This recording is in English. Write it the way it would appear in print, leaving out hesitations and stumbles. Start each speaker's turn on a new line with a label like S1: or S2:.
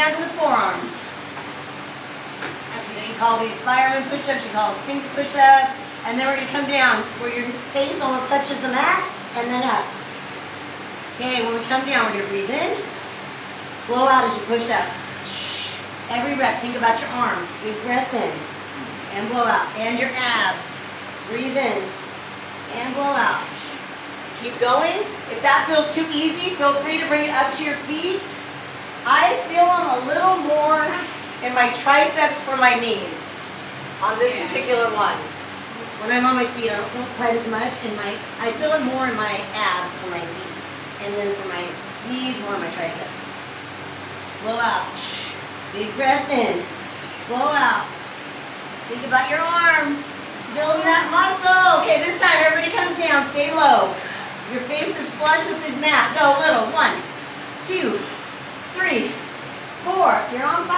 S1: down to the forearms. You call these fireman push-ups, you call them Sphinx push-ups, and then we're going to come down where your face almost touches the mat, and then up. Okay, when we come down, we're going to breathe in, blow out as you push up. Every rep, think about your arms. Big breath in, and blow out. And your abs. Breathe in, and blow out. Keep going. If that feels too easy, feel free to bring it up to your feet. I feel them a little more in my triceps for my knees on this particular one. When I'm on my feet, I don't feel quite as much. I feel it more in my abs for my feet. And then for my knees, more in my triceps. Blow out. Big breath in. Blow out. Think about your arms. Building that muscle. Okay, this time everybody comes down. Stay low. Your face is flush with the mat. Go little. 1, 2, 3, 4. You're on 5.